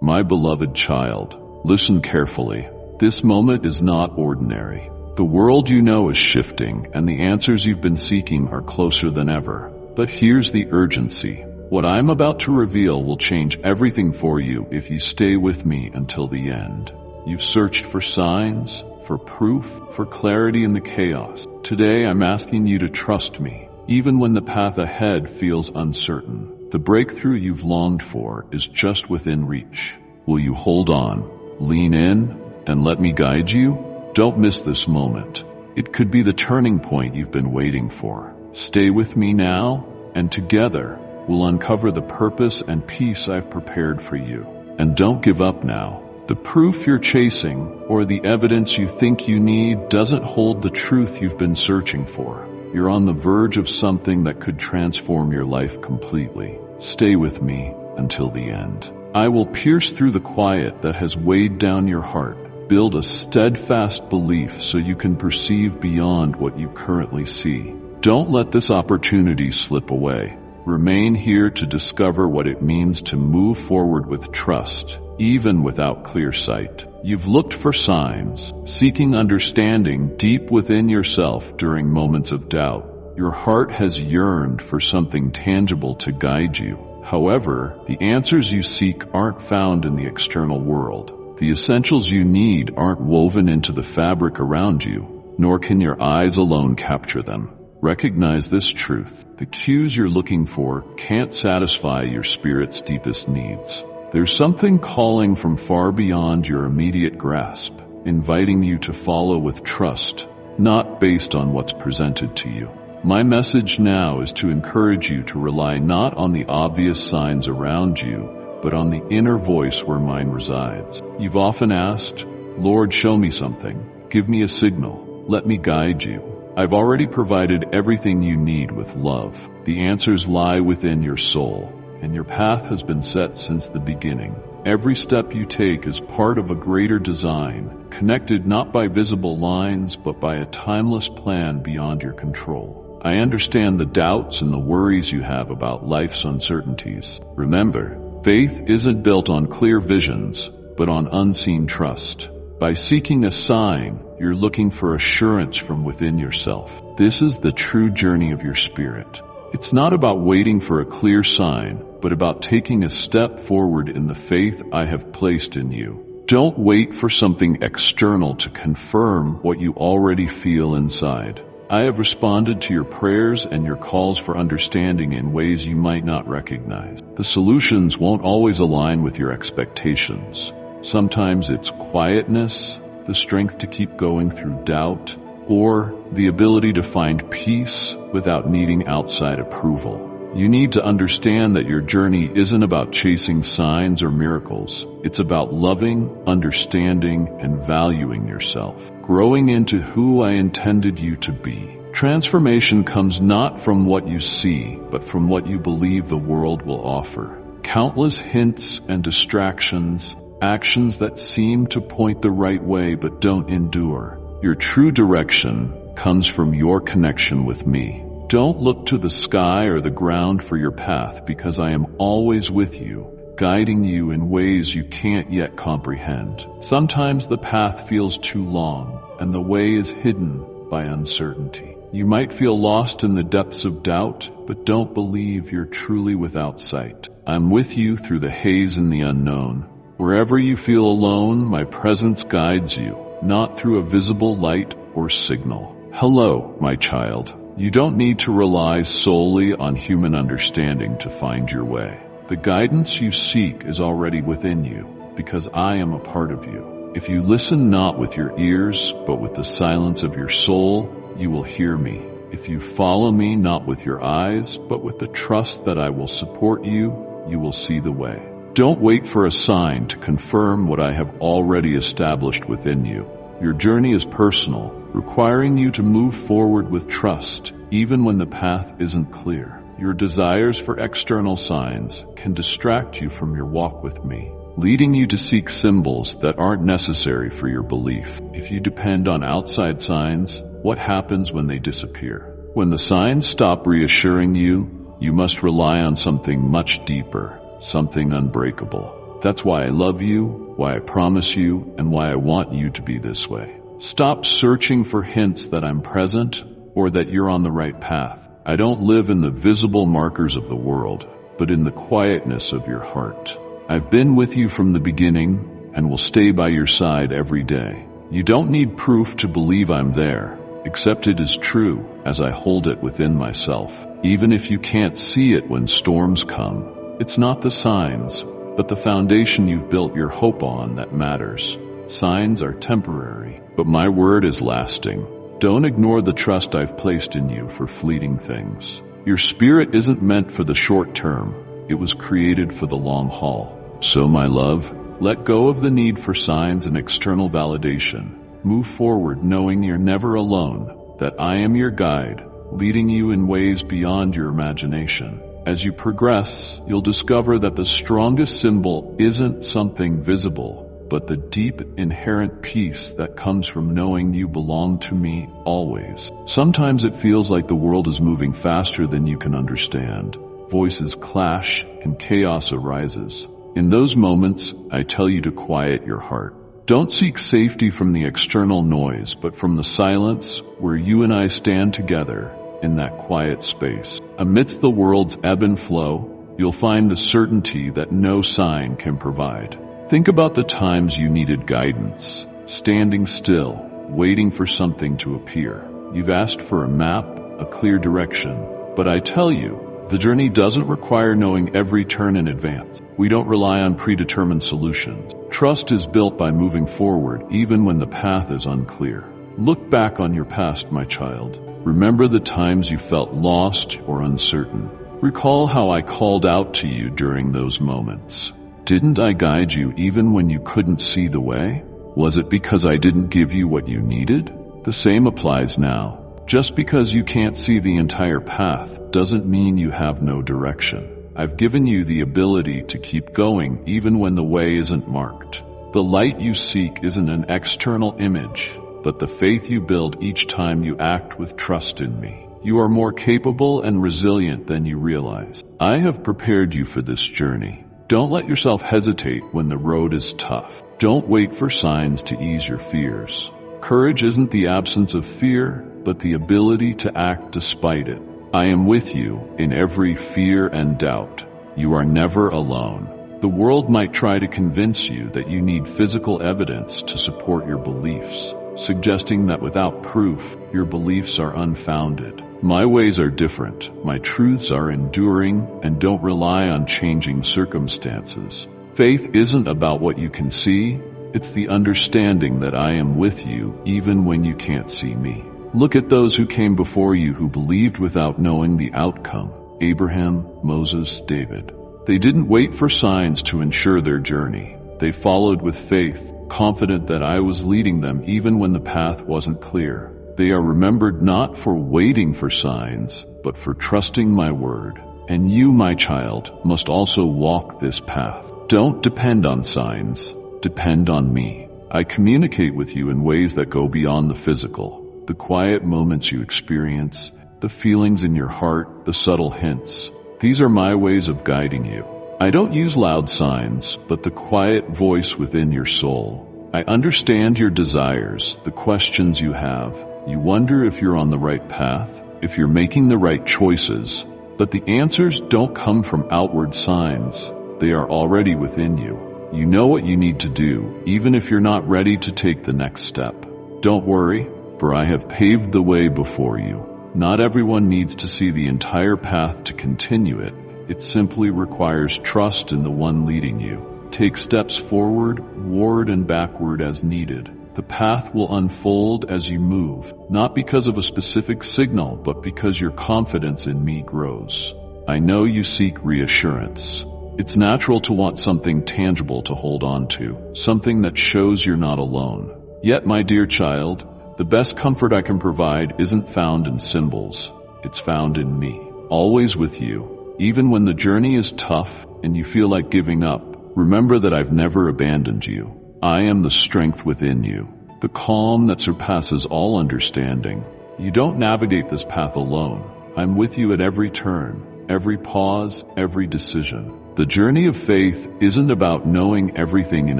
My beloved child, listen carefully. This moment is not ordinary. The world you know is shifting, and the answers you've been seeking are closer than ever. But here's the urgency. What I'm about to reveal will change everything for you if you stay with me until the end. You've searched for signs, for proof, for clarity in the chaos. Today I'm asking you to trust me, even when the path ahead feels uncertain. The breakthrough you've longed for is just within reach. Will you hold on, lean in, and let me guide you? Don't miss this moment. It could be the turning point you've been waiting for. Stay with me now, and together we'll uncover the purpose and peace I've prepared for you. And don't give up now. The proof you're chasing, or the evidence you think you need, doesn't hold the truth you've been searching for. You're on the verge of something that could transform your life completely. Stay with me until the end. I will pierce through the quiet that has weighed down your heart, build a steadfast belief so you can perceive beyond what you currently see. Don't let this opportunity slip away. Remain here to discover what it means to move forward with trust, even without clear sight. You've looked for signs, seeking understanding deep within yourself during moments of doubt. Your heart has yearned for something tangible to guide you. However, the answers you seek aren't found in the external world. The essentials you need aren't woven into the fabric around you, nor can your eyes alone capture them. Recognize this truth. The cues you're looking for can't satisfy your spirit's deepest needs. There's something calling from far beyond your immediate grasp, inviting you to follow with trust, not based on what's presented to you. My message now is to encourage you to rely not on the obvious signs around you, but on the inner voice where mine resides. You've often asked, Lord, show me something. Give me a signal. Let me guide you. I've already provided everything you need with love. The answers lie within your soul, and your path has been set since the beginning. Every step you take is part of a greater design, connected not by visible lines, but by a timeless plan beyond your control. I understand the doubts and the worries you have about life's uncertainties. Remember, faith isn't built on clear visions, but on unseen trust. By seeking a sign, you're looking for assurance from within yourself. This is the true journey of your spirit. It's not about waiting for a clear sign, but about taking a step forward in the faith I have placed in you. Don't wait for something external to confirm what you already feel inside. I have responded to your prayers and your calls for understanding in ways you might not recognize. The solutions won't always align with your expectations. Sometimes it's quietness, the strength to keep going through doubt, or the ability to find peace without needing outside approval. You need to understand that your journey isn't about chasing signs or miracles. It's about loving, understanding, and valuing yourself, growing into who I intended you to be. Transformation comes not from what you see, but from what you believe the world will offer. Countless hints and distractions, actions that seem to point the right way but don't endure. Your true direction comes from your connection with me. Don't look to the sky or the ground for your path, because I am always with you, guiding you in ways you can't yet comprehend. Sometimes the path feels too long, and the way is hidden by uncertainty. You might feel lost in the depths of doubt, but don't believe you're truly without sight. I'm with you through the haze and the unknown. Wherever you feel alone, my presence guides you, not through a visible light or signal. Hello, my child. You don't need to rely solely on human understanding to find your way. The guidance you seek is already within you, because I am a part of you. If you listen not with your ears, but with the silence of your soul, you will hear me. If you follow me not with your eyes, but with the trust that I will support you, you will see the way. Don't wait for a sign to confirm what I have already established within you. Your journey is personal, requiring you to move forward with trust, even when the path isn't clear. Your desires for external signs can distract you from your walk with me, leading you to seek symbols that aren't necessary for your belief. If you depend on outside signs, what happens when they disappear? When the signs stop reassuring you, you must rely on something much deeper, something unbreakable. That's why I love you, why I promise you, and why I want you to be this way. Stop searching for hints that I'm present or that you're on the right path. I don't live in the visible markers of the world, but in the quietness of your heart. I've been with you from the beginning and will stay by your side every day. You don't need proof to believe I'm there, except it is true as I hold it within myself. Even if you can't see it when storms come, it's not the signs, but the foundation you've built your hope on that matters. Signs are temporary, but my word is lasting. Don't ignore the trust I've placed in you for fleeting things. Your spirit isn't meant for the short term. It was created for the long haul. So, my love, let go of the need for signs and external validation. Move forward knowing you're never alone, that I am your guide, leading you in ways beyond your imagination. As you progress, you'll discover that the strongest symbol isn't something visible, but the deep inherent peace that comes from knowing you belong to me always. Sometimes it feels like the world is moving faster than you can understand. Voices clash and chaos arises. In those moments, I tell you to quiet your heart. Don't seek safety from the external noise, but from the silence where you and I stand together in that quiet space. Amidst the world's ebb and flow, you'll find the certainty that no sign can provide. Think about the times you needed guidance, standing still, waiting for something to appear. You've asked for a map, a clear direction, but I tell you, the journey doesn't require knowing every turn in advance. We don't rely on predetermined solutions. Trust is built by moving forward even when the path is unclear. Look back on your past, my child. Remember the times you felt lost or uncertain. Recall how I called out to you during those moments. Didn't I guide you even when you couldn't see the way? Was it because I didn't give you what you needed? The same applies now. Just because you can't see the entire path doesn't mean you have no direction. I've given you the ability to keep going even when the way isn't marked. The light you seek isn't an external image, but the faith you build each time you act with trust in me. You are more capable and resilient than you realize. I have prepared you for this journey. Don't let yourself hesitate when the road is tough. Don't wait for signs to ease your fears. Courage isn't the absence of fear, but the ability to act despite it. I am with you in every fear and doubt. You are never alone. The world might try to convince you that you need physical evidence to support your beliefs, suggesting that without proof, your beliefs are unfounded. My ways are different. My truths are enduring and don't rely on changing circumstances. Faith isn't about what you can see. It's the understanding that I am with you even when you can't see me. Look at those who came before you who believed without knowing the outcome. Abraham, Moses, David. They didn't wait for signs to ensure their journey. They followed with faith, confident that I was leading them even when the path wasn't clear. They are remembered not for waiting for signs, but for trusting my word. And you, my child, must also walk this path. Don't depend on signs. Depend on me. I communicate with you in ways that go beyond the physical. The quiet moments you experience, the feelings in your heart, the subtle hints. These are my ways of guiding you. I don't use loud signs, but the quiet voice within your soul. I understand your desires, the questions you have. You wonder if you're on the right path, if you're making the right choices. But the answers don't come from outward signs. They are already within you. You know what you need to do, even if you're not ready to take the next step. Don't worry, for I have paved the way before you. Not everyone needs to see the entire path to continue it. It simply requires trust in the one leading you. Take steps forward, and backward as needed. The path will unfold as you move, not because of a specific signal, but because your confidence in me grows. I know you seek reassurance. It's natural to want something tangible to hold on to, something that shows you're not alone. Yet, my dear child, the best comfort I can provide isn't found in symbols. It's found in me, always with you. Even when the journey is tough and you feel like giving up, remember that I've never abandoned you. I am the strength within you, the calm that surpasses all understanding. You don't navigate this path alone. I'm with you at every turn, every pause, every decision. The journey of faith isn't about knowing everything in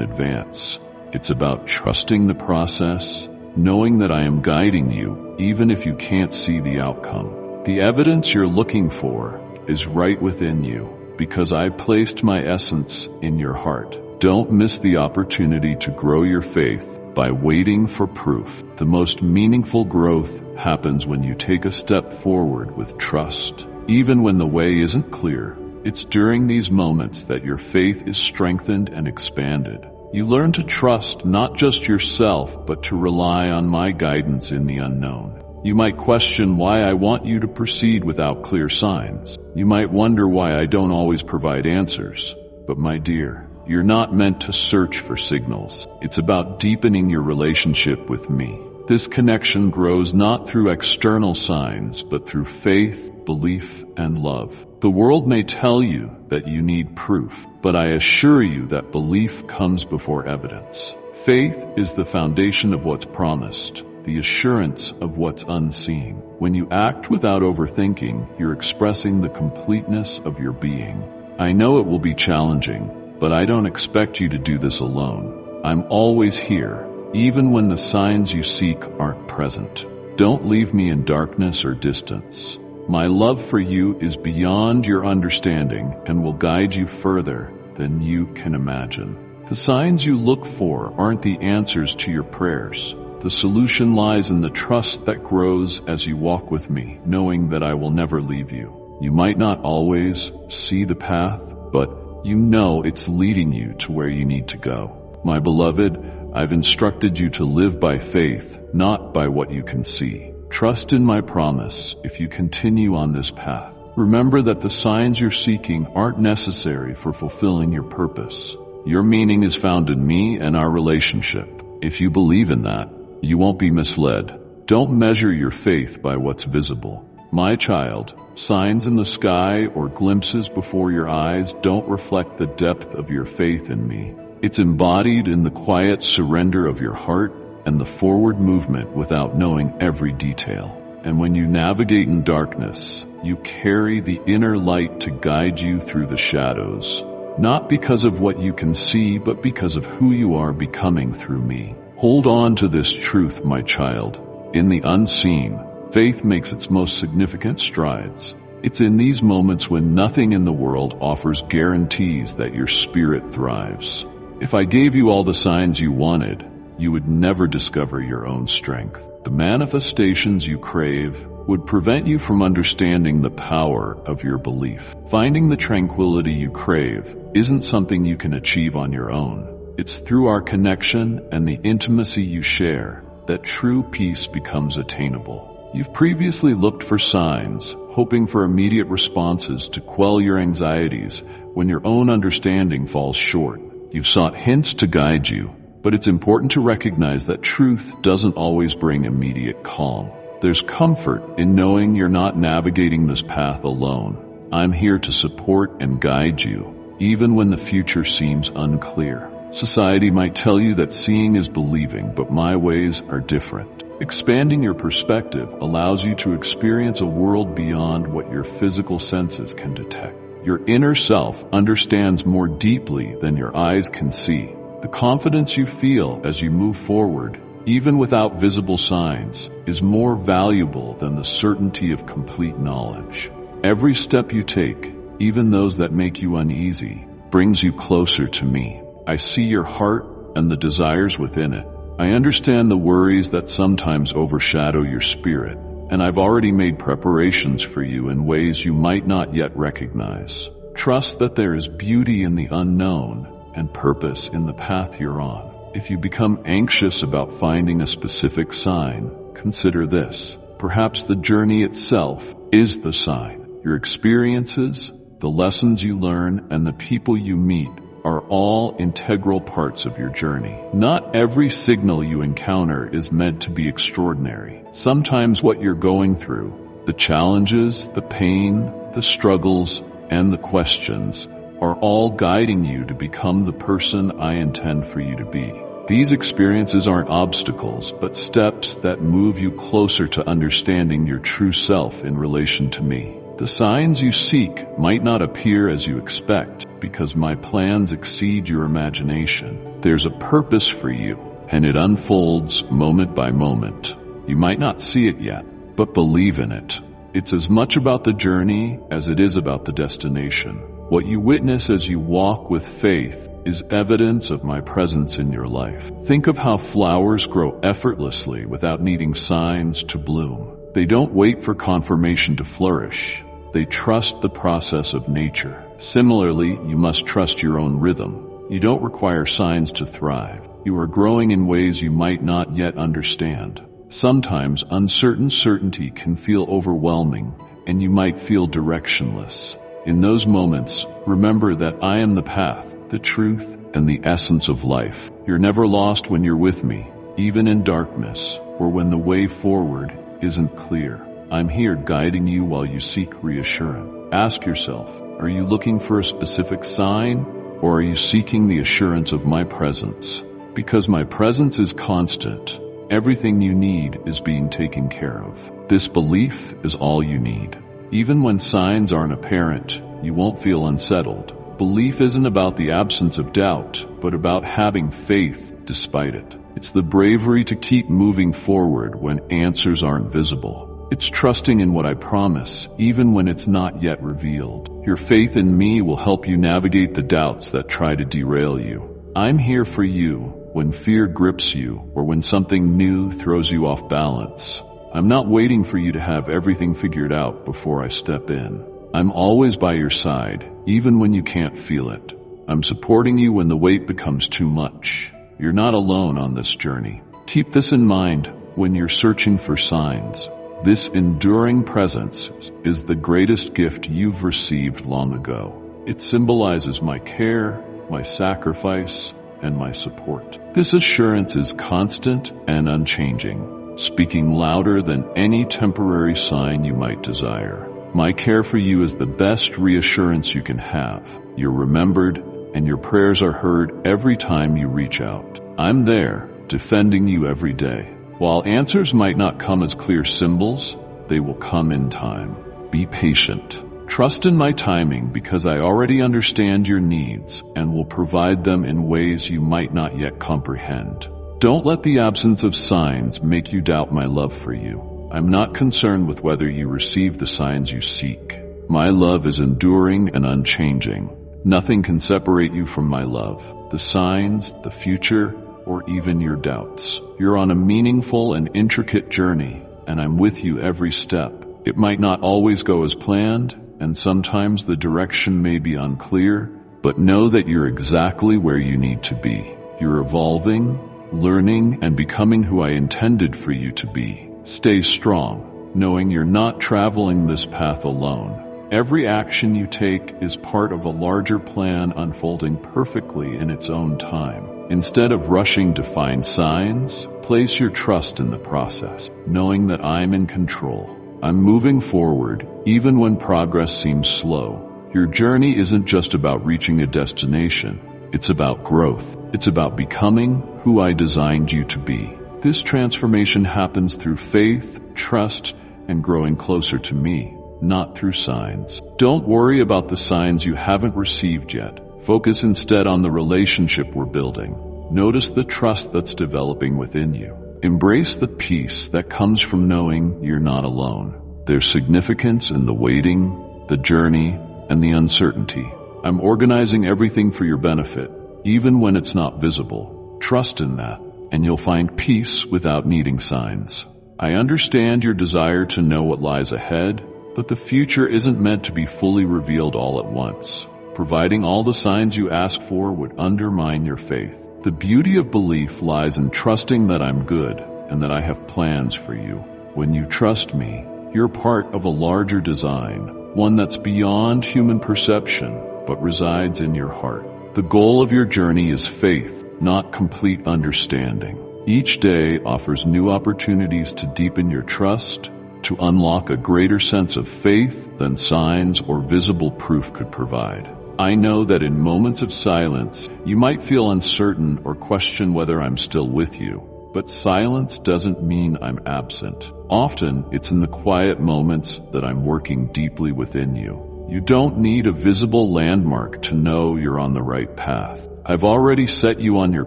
advance. It's about trusting the process, knowing that I am guiding you, even if you can't see the outcome. The evidence you're looking for is right within you, because I placed my essence in your heart. Don't miss the opportunity to grow your faith by waiting for proof. The most meaningful growth happens when you take a step forward with trust. Even when the way isn't clear, it's during these moments that your faith is strengthened and expanded. You learn to trust not just yourself, but to rely on my guidance in the unknown. You might question why I want you to proceed without clear signs. You might wonder why I don't always provide answers. But my dear, you're not meant to search for signals. It's about deepening your relationship with me. This connection grows not through external signs, but through faith, belief, and love. The world may tell you that you need proof, but I assure you that belief comes before evidence. Faith is the foundation of what's promised, the assurance of what's unseen. When you act without overthinking, you're expressing the completeness of your being. I know it will be challenging, but I don't expect you to do this alone. I'm always here, even when the signs you seek aren't present. Don't leave me in darkness or distance. My love for you is beyond your understanding and will guide you further than you can imagine. The signs you look for aren't the answers to your prayers. The solution lies in the trust that grows as you walk with me, knowing that I will never leave you. You might not always see the path, but you know it's leading you to where you need to go. My beloved, I've instructed you to live by faith, not by what you can see. Trust in my promise if you continue on this path. Remember that the signs you're seeking aren't necessary for fulfilling your purpose. Your meaning is found in me and our relationship. If you believe in that, you won't be misled. Don't measure your faith by what's visible. My child, signs in the sky or glimpses before your eyes don't reflect the depth of your faith in me. It's embodied in the quiet surrender of your heart and the forward movement without knowing every detail. And when you navigate in darkness, you carry the inner light to guide you through the shadows, not because of what you can see, but because of who you are becoming through me. Hold on to this truth, my child. In the unseen, faith makes its most significant strides. It's in these moments when nothing in the world offers guarantees that your spirit thrives. If I gave you all the signs you wanted, you would never discover your own strength. The manifestations you crave would prevent you from understanding the power of your belief. Finding the tranquility you crave isn't something you can achieve on your own. It's through our connection and the intimacy you share that true peace becomes attainable. You've previously looked for signs, hoping for immediate responses to quell your anxieties when your own understanding falls short. You've sought hints to guide you, but it's important to recognize that truth doesn't always bring immediate calm. There's comfort in knowing you're not navigating this path alone. I'm here to support and guide you, even when the future seems unclear. Society might tell you that seeing is believing, but my ways are different. Expanding your perspective allows you to experience a world beyond what your physical senses can detect. Your inner self understands more deeply than your eyes can see. The confidence you feel as you move forward, even without visible signs, is more valuable than the certainty of complete knowledge. Every step you take, even those that make you uneasy, brings you closer to me. I see your heart and the desires within it. I understand the worries that sometimes overshadow your spirit, and I've already made preparations for you in ways you might not yet recognize. Trust that there is beauty in the unknown and purpose in the path you're on. If you become anxious about finding a specific sign, consider this. Perhaps the journey itself is the sign. Your experiences, the lessons you learn, and the people you meet are all integral parts of your journey. Not every signal you encounter is meant to be extraordinary. Sometimes what you're going through, the challenges, the pain, the struggles, and the questions, are all guiding you to become the person I intend for you to be. These experiences aren't obstacles, but steps that move you closer to understanding your true self in relation to me. The signs you seek might not appear as you expect, because my plans exceed your imagination. There's a purpose for you, and it unfolds moment by moment. You might not see it yet, but believe in it. It's as much about the journey as it is about the destination. What you witness as you walk with faith is evidence of my presence in your life. Think of how flowers grow effortlessly without needing signs to bloom. They don't wait for confirmation to flourish. They trust the process of nature. Similarly, you must trust your own rhythm. You don't require signs to thrive. You are growing in ways you might not yet understand. Sometimes uncertain certainty can feel overwhelming, and you might feel directionless. In those moments, remember that I am the path, the truth, and the essence of life. You're never lost when you're with me, even in darkness, or when the way forward isn't clear. I'm here guiding you while you seek reassurance. Ask yourself, are you looking for a specific sign, or are you seeking the assurance of my presence? Because my presence is constant, everything you need is being taken care of. This belief is all you need. Even when signs aren't apparent, you won't feel unsettled. Belief isn't about the absence of doubt, but about having faith despite it. It's the bravery to keep moving forward when answers aren't visible. It's trusting in what I promise, even when it's not yet revealed. Your faith in me will help you navigate the doubts that try to derail you. I'm here for you when fear grips you or when something new throws you off balance. I'm not waiting for you to have everything figured out before I step in. I'm always by your side, even when you can't feel it. I'm supporting you when the weight becomes too much. You're not alone on this journey. Keep this in mind when you're searching for signs. This enduring presence is the greatest gift you've received long ago. It symbolizes my care, my sacrifice, and my support. This assurance is constant and unchanging, speaking louder than any temporary sign you might desire. My care for you is the best reassurance you can have. You're remembered, and your prayers are heard every time you reach out. I'm there, defending you every day. While answers might not come as clear symbols, they will come in time. Be patient. Trust in my timing because I already understand your needs and will provide them in ways you might not yet comprehend. Don't let the absence of signs make you doubt my love for you. I'm not concerned with whether you receive the signs you seek. My love is enduring and unchanging. Nothing can separate you from my love. The signs, the future, or even your doubts. You're on a meaningful and intricate journey, and I'm with you every step. It might not always go as planned, and sometimes the direction may be unclear, but know that you're exactly where you need to be. You're evolving, learning, and becoming who I intended for you to be. Stay strong, knowing you're not traveling this path alone. Every action you take is part of a larger plan unfolding perfectly in its own time. Instead of rushing to find signs, place your trust in the process, knowing that I'm in control. I'm moving forward, even when progress seems slow. Your journey isn't just about reaching a destination. It's about growth. It's about becoming who I designed you to be. This transformation happens through faith, trust, and growing closer to me, not through signs. Don't worry about the signs you haven't received yet. Focus instead on the relationship we're building. Notice the trust that's developing within you. Embrace the peace that comes from knowing you're not alone. There's significance in the waiting, the journey, and the uncertainty. I'm organizing everything for your benefit, even when it's not visible. Trust in that, and you'll find peace without needing signs. I understand your desire to know what lies ahead, but the future isn't meant to be fully revealed all at once. Providing all the signs you ask for would undermine your faith. The beauty of belief lies in trusting that I'm good and that I have plans for you. When you trust me, you're part of a larger design, one that's beyond human perception, but resides in your heart. The goal of your journey is faith, not complete understanding. Each day offers new opportunities to deepen your trust, to unlock a greater sense of faith than signs or visible proof could provide. I know that in moments of silence, you might feel uncertain or question whether I'm still with you, but silence doesn't mean I'm absent. Often, it's in the quiet moments that I'm working deeply within you. You don't need a visible landmark to know you're on the right path. I've already set you on your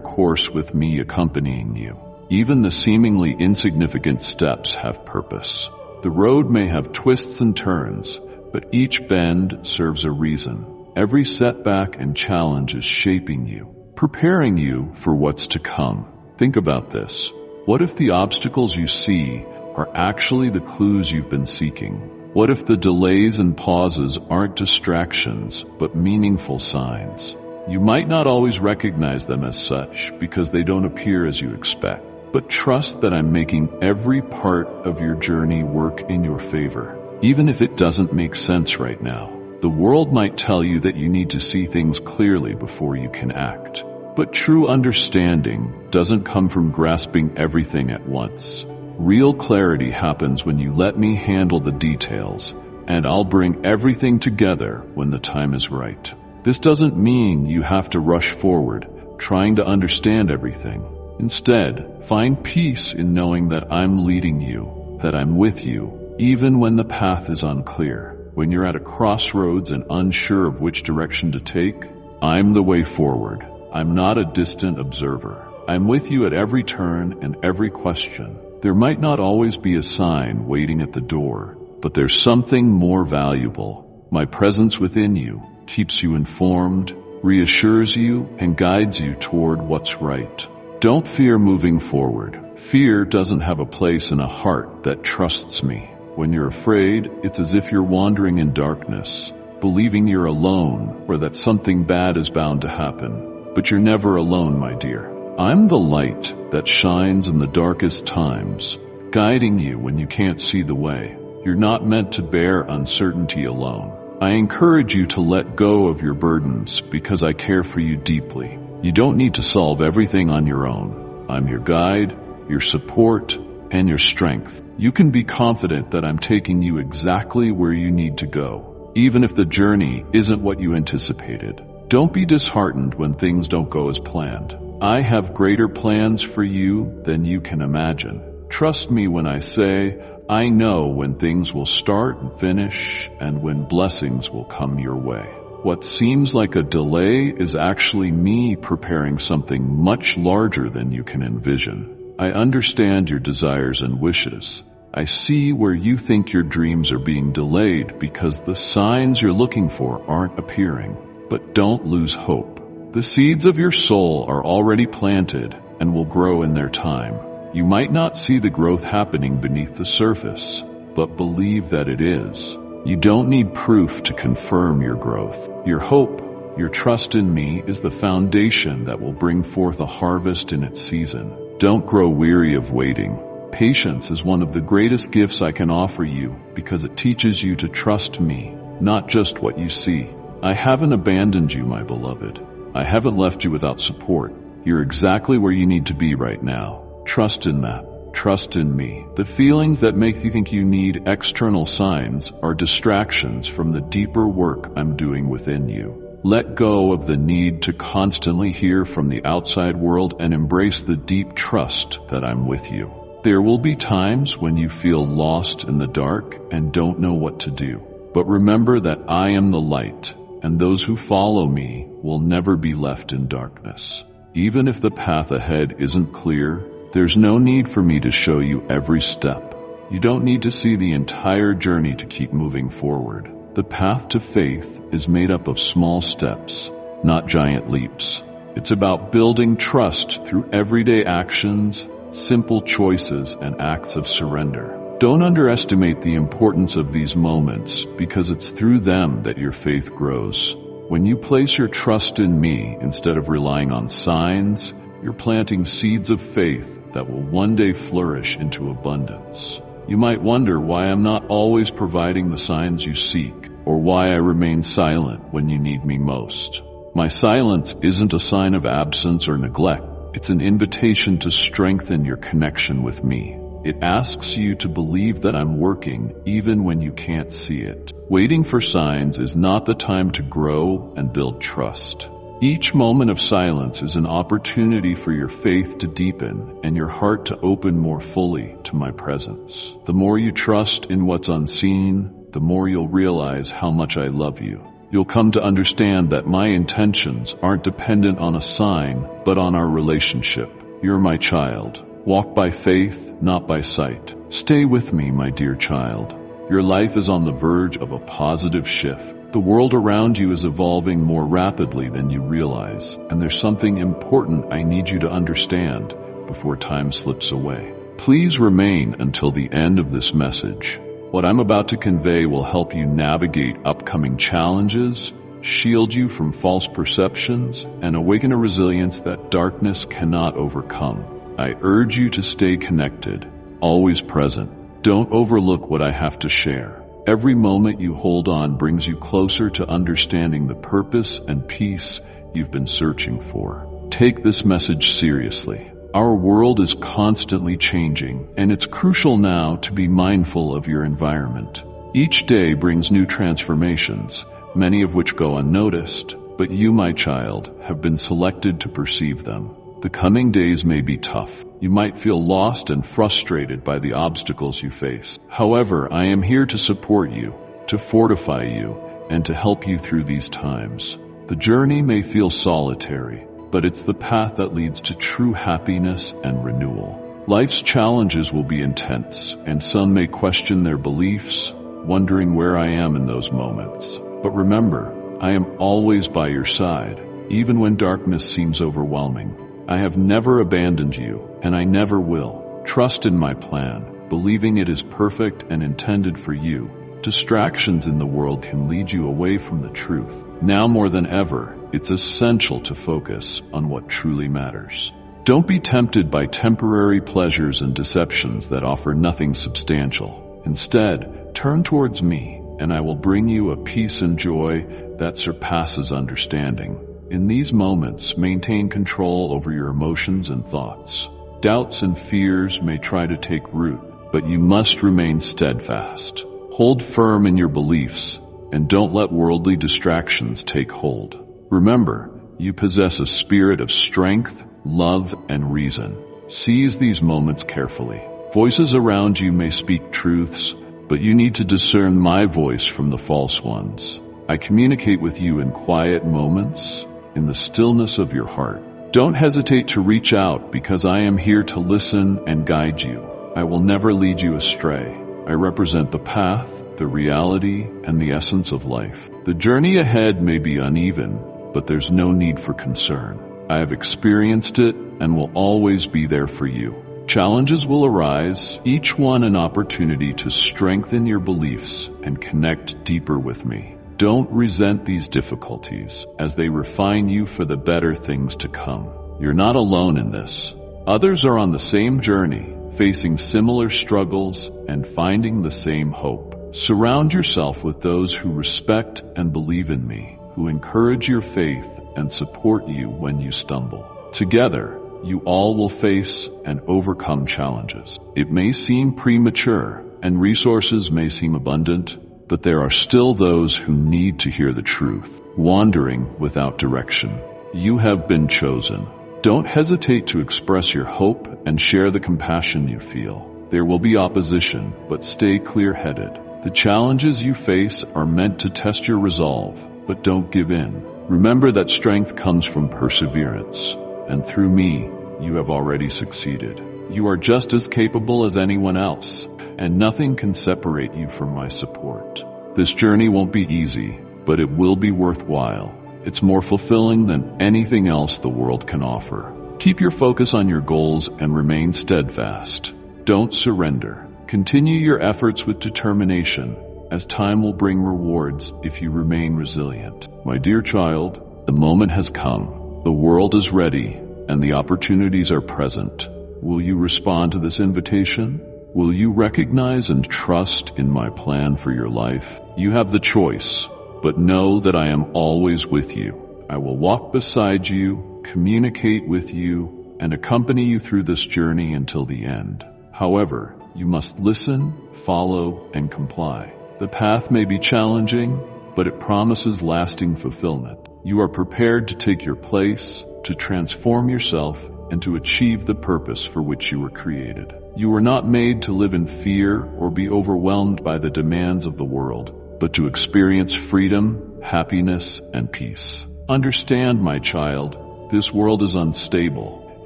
course with me accompanying you. Even the seemingly insignificant steps have purpose. The road may have twists and turns, but each bend serves a reason. Every setback and challenge is shaping you, preparing you for what's to come. Think about this. What if the obstacles you see are actually the clues you've been seeking? What if the delays and pauses aren't distractions, but meaningful signs? You might not always recognize them as such because they don't appear as you expect, but trust that I'm making every part of your journey work in your favor, even if it doesn't make sense right now. The world might tell you that you need to see things clearly before you can act. But true understanding doesn't come from grasping everything at once. Real clarity happens when you let me handle the details, and I'll bring everything together when the time is right. This doesn't mean you have to rush forward, trying to understand everything. Instead, find peace in knowing that I'm leading you, that I'm with you, even when the path is unclear. When you're at a crossroads and unsure of which direction to take, I'm the way forward. I'm not a distant observer. I'm with you at every turn and every question. There might not always be a sign waiting at the door, but there's something more valuable. My presence within you keeps you informed, reassures you, and guides you toward what's right. Don't fear moving forward. Fear doesn't have a place in a heart that trusts me. When you're afraid, it's as if you're wandering in darkness, believing you're alone or that something bad is bound to happen. But you're never alone, my dear. I'm the light that shines in the darkest times, guiding you when you can't see the way. You're not meant to bear uncertainty alone. I encourage you to let go of your burdens because I care for you deeply. You don't need to solve everything on your own. I'm your guide, your support, and your strength. You can be confident that I'm taking you exactly where you need to go, even if the journey isn't what you anticipated. Don't be disheartened when things don't go as planned. I have greater plans for you than you can imagine. Trust me when I say, I know when things will start and finish and when blessings will come your way. What seems like a delay is actually me preparing something much larger than you can envision. I understand your desires and wishes. I see where you think your dreams are being delayed because the signs you're looking for aren't appearing. But don't lose hope. The seeds of your soul are already planted and will grow in their time. You might not see the growth happening beneath the surface, but believe that it is. You don't need proof to confirm your growth. Your hope, your trust in me is the foundation that will bring forth a harvest in its season. Don't grow weary of waiting. Patience is one of the greatest gifts I can offer you because it teaches you to trust me, not just what you see. I haven't abandoned you, my beloved. I haven't left you without support. You're exactly where you need to be right now. Trust in that. Trust in me. The feelings that make you think you need external signs are distractions from the deeper work I'm doing within you. Let go of the need to constantly hear from the outside world and embrace the deep trust that I'm with you. There will be times when you feel lost in the dark and don't know what to do. But remember that I am the light, and those who follow me will never be left in darkness. Even if the path ahead isn't clear, there's no need for me to show you every step. You don't need to see the entire journey to keep moving forward. The path to faith is made up of small steps, not giant leaps. It's about building trust through everyday actions, simple choices, and acts of surrender. Don't underestimate the importance of these moments because it's through them that your faith grows. When you place your trust in me instead of relying on signs, you're planting seeds of faith that will one day flourish into abundance. You might wonder why I'm not always providing the signs you seek, or why I remain silent when you need me most. My silence isn't a sign of absence or neglect. It's an invitation to strengthen your connection with me. It asks you to believe that I'm working even when you can't see it. Waiting for signs is not the time to grow and build trust. Each moment of silence is an opportunity for your faith to deepen and your heart to open more fully to my presence. The more you trust in what's unseen, the more you'll realize how much I love you. You'll come to understand that my intentions aren't dependent on a sign, but on our relationship. You're my child. Walk by faith, not by sight. Stay with me, my dear child. Your life is on the verge of a positive shift. The world around you is evolving more rapidly than you realize, and there's something important I need you to understand before time slips away. Please remain until the end of this message. What I'm about to convey will help you navigate upcoming challenges, shield you from false perceptions, and awaken a resilience that darkness cannot overcome. I urge you to stay connected, always present. Don't overlook what I have to share. Every moment you hold on brings you closer to understanding the purpose and peace you've been searching for. Take this message seriously. Our world is constantly changing, and it's crucial now to be mindful of your environment. Each day brings new transformations, many of which go unnoticed, but you, my child, have been selected to perceive them. The coming days may be tough. You might feel lost and frustrated by the obstacles you face. However, I am here to support you, to fortify you, and to help you through these times. The journey may feel solitary, but it's the path that leads to true happiness and renewal. Life's challenges will be intense, and some may question their beliefs, wondering where I am in those moments. But remember, I am always by your side, even when darkness seems overwhelming. I have never abandoned you, and I never will. Trust in my plan, believing it is perfect and intended for you. Distractions in the world can lead you away from the truth. Now more than ever, it's essential to focus on what truly matters. Don't be tempted by temporary pleasures and deceptions that offer nothing substantial. Instead, turn towards me, and I will bring you a peace and joy that surpasses understanding. In these moments, maintain control over your emotions and thoughts. Doubts and fears may try to take root, but you must remain steadfast. Hold firm in your beliefs, and don't let worldly distractions take hold. Remember, you possess a spirit of strength, love, and reason. Seize these moments carefully. Voices around you may speak truths, but you need to discern my voice from the false ones. I communicate with you in quiet moments, in the stillness of your heart. Don't hesitate to reach out, because I am here to listen and guide you. I will never lead you astray. I represent the path, the reality, and the essence of life. The journey ahead may be uneven, but there's no need for concern. I have experienced it and will always be there for you. Challenges will arise, each one an opportunity to strengthen your beliefs and connect deeper with me. Don't resent these difficulties, as they refine you for the better things to come. You're not alone in this. Others are on the same journey, facing similar struggles and finding the same hope. Surround yourself with those who respect and believe in me, who encourage your faith and support you when you stumble. Together, you all will face and overcome challenges. It may seem premature, and resources may seem abundant, but there are still those who need to hear the truth, wandering without direction. You have been chosen. Don't hesitate to express your hope and share the compassion you feel. There will be opposition, but stay clear-headed. The challenges you face are meant to test your resolve, but don't give in. Remember that strength comes from perseverance, and through me, you have already succeeded. You are just as capable as anyone else, and nothing can separate you from my support. This journey won't be easy, but it will be worthwhile. It's more fulfilling than anything else the world can offer. Keep your focus on your goals and remain steadfast. Don't surrender. Continue your efforts with determination, as time will bring rewards if you remain resilient. My dear child, the moment has come. The world is ready, and the opportunities are present. Will you respond to this invitation? Will you recognize and trust in my plan for your life? You have the choice, but know that I am always with you. I will walk beside you, communicate with you, and accompany you through this journey until the end. However, you must listen, follow, and comply. The path may be challenging, but it promises lasting fulfillment. You are prepared to take your place, to transform yourself, and to achieve the purpose for which you were created. You were not made to live in fear or be overwhelmed by the demands of the world, but to experience freedom, happiness, and peace. Understand, my child, this world is unstable,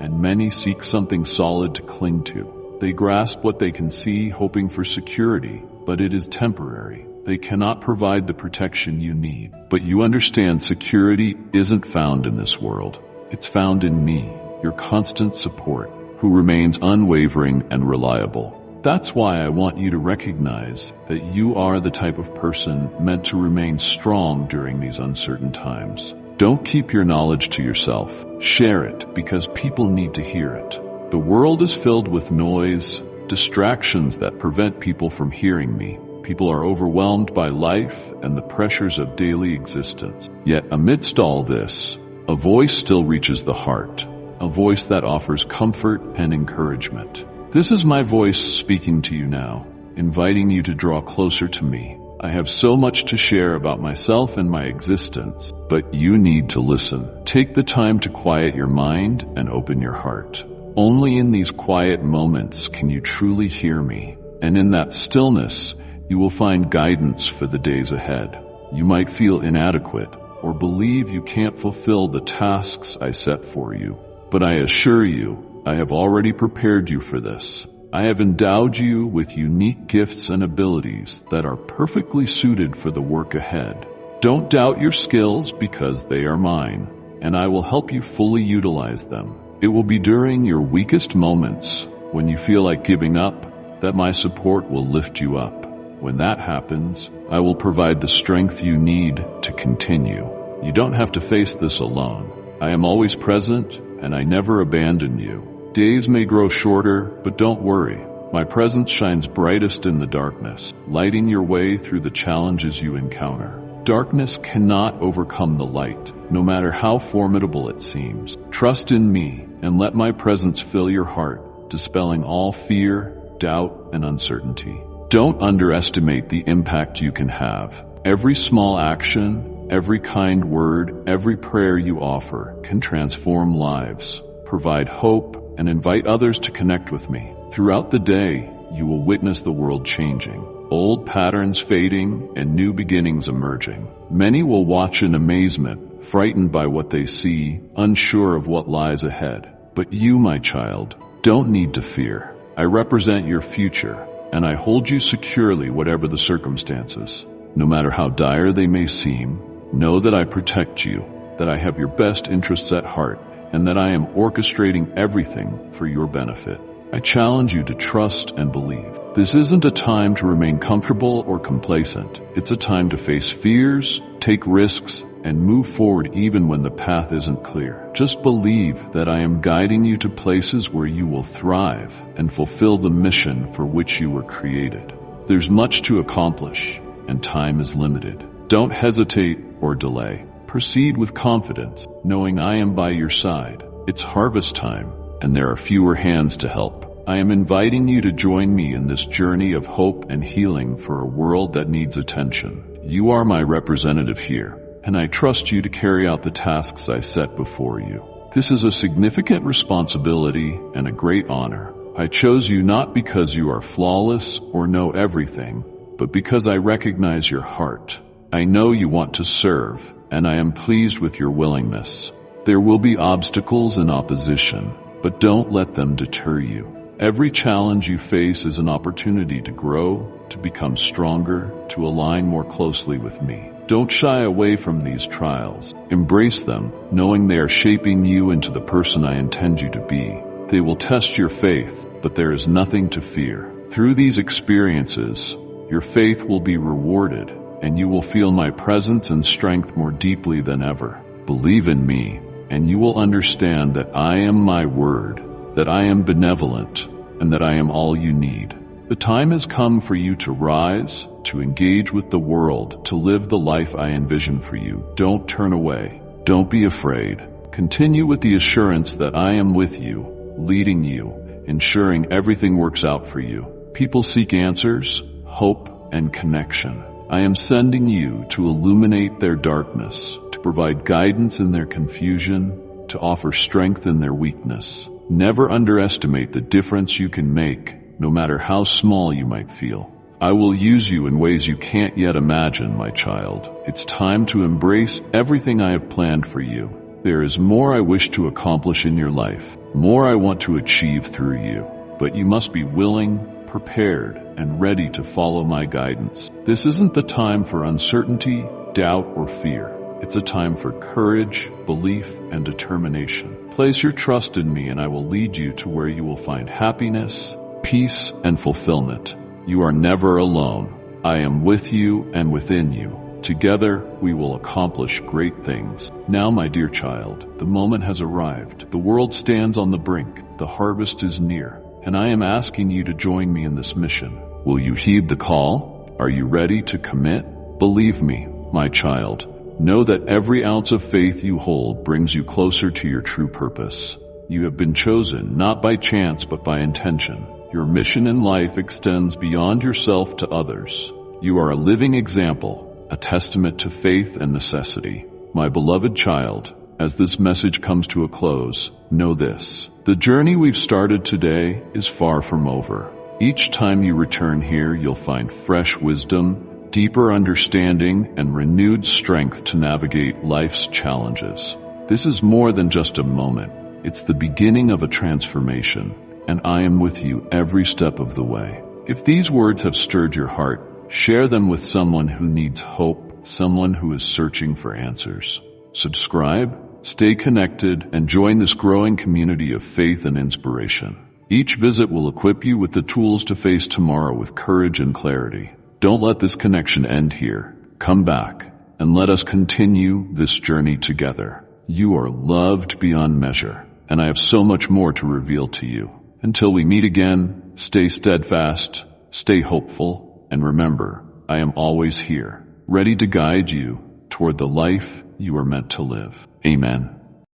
and many seek something solid to cling to. They grasp what they can see, hoping for security, but it is temporary. They cannot provide the protection you need. But you understand security isn't found in this world. It's found in me, your constant support, who remains unwavering and reliable. That's why I want you to recognize that you are the type of person meant to remain strong during these uncertain times. Don't keep your knowledge to yourself. Share it, because people need to hear it. The world is filled with noise, distractions that prevent people from hearing me. People are overwhelmed by life and the pressures of daily existence. Yet amidst all this, a voice still reaches the heart, a voice that offers comfort and encouragement. This is my voice speaking to you now, inviting you to draw closer to me. I have so much to share about myself and my existence, but you need to listen. Take the time to quiet your mind and open your heart. Only in these quiet moments can you truly hear me, and in that stillness, you will find guidance for the days ahead. You might feel inadequate or believe you can't fulfill the tasks I set for you, but I assure you, I have already prepared you for this. I have endowed you with unique gifts and abilities that are perfectly suited for the work ahead. Don't doubt your skills, because they are mine, and I will help you fully utilize them. It will be during your weakest moments, when you feel like giving up, that my support will lift you up. When that happens, I will provide the strength you need to continue. You don't have to face this alone. I am always present, and I never abandon you. Days may grow shorter, but don't worry. My presence shines brightest in the darkness, lighting your way through the challenges you encounter. Darkness cannot overcome the light, no matter how formidable it seems. Trust in me, and let my presence fill your heart, dispelling all fear, doubt, and uncertainty. Don't underestimate the impact you can have. Every small action, every kind word, every prayer you offer can transform lives, provide hope, and invite others to connect with me. Throughout the day, you will witness the world changing, old patterns fading and new beginnings emerging. Many will watch in amazement, frightened by what they see, unsure of what lies ahead. But you, my child, don't need to fear. I represent your future, and I hold you securely whatever the circumstances. No matter how dire they may seem, know that I protect you, that I have your best interests at heart, and that I am orchestrating everything for your benefit. I challenge you to trust and believe. This isn't a time to remain comfortable or complacent. It's a time to face fears, take risks, and move forward even when the path isn't clear. Just believe that I am guiding you to places where you will thrive and fulfill the mission for which you were created. There's much to accomplish, and time is limited. Don't hesitate or delay. Proceed with confidence, knowing I am by your side. It's harvest time, and there are fewer hands to help. I am inviting you to join me in this journey of hope and healing for a world that needs attention. You are my representative here, and I trust you to carry out the tasks I set before you. This is a significant responsibility and a great honor. I chose you not because you are flawless or know everything, but because I recognize your heart. I know you want to serve, and I am pleased with your willingness. There will be obstacles and opposition, but don't let them deter you. Every challenge you face is an opportunity to grow, to become stronger, to align more closely with me. Don't shy away from these trials. Embrace them, knowing they are shaping you into the person I intend you to be. They will test your faith, but there is nothing to fear. Through these experiences, your faith will be rewarded, and you will feel my presence and strength more deeply than ever. Believe in me, and you will understand that I am my word, that I am benevolent, and that I am all you need. The time has come for you to rise, to engage with the world, to live the life I envision for you. Don't turn away. Don't be afraid. Continue with the assurance that I am with you, leading you, ensuring everything works out for you. People seek answers, hope, and connection. I am sending you to illuminate their darkness, to provide guidance in their confusion, to offer strength in their weakness. Never underestimate the difference you can make, no matter how small you might feel. I will use you in ways you can't yet imagine, my child. It's time to embrace everything I have planned for you. There is more I wish to accomplish in your life, more I want to achieve through you. But you must be willing, prepared, and ready to follow my guidance. This isn't the time for uncertainty, doubt, or fear. It's a time for courage, belief, and determination. Place your trust in me and I will lead you to where you will find happiness, peace, and fulfillment. You are never alone. I am with you and within you. Together, we will accomplish great things. Now, my dear child, the moment has arrived. The world stands on the brink. The harvest is near. And I am asking you to join me in this mission. Will you heed the call? Are you ready to commit? Believe me, my child, know that every ounce of faith you hold brings you closer to your true purpose. You have been chosen, not by chance, but by intention. Your mission in life extends beyond yourself to others. You are a living example, a testament to faith and necessity. My beloved child, as this message comes to a close, know this. The journey we've started today is far from over. Each time you return here, you'll find fresh wisdom, deeper understanding, and renewed strength to navigate life's challenges. This is more than just a moment. It's the beginning of a transformation, and I am with you every step of the way. If these words have stirred your heart, share them with someone who needs hope, someone who is searching for answers. Subscribe, stay connected, and join this growing community of faith and inspiration. Each visit will equip you with the tools to face tomorrow with courage and clarity. Don't let this connection end here. Come back, and let us continue this journey together. You are loved beyond measure, and I have so much more to reveal to you. Until we meet again, stay steadfast, stay hopeful, and remember, I am always here, ready to guide you toward the life you are meant to live. Amen.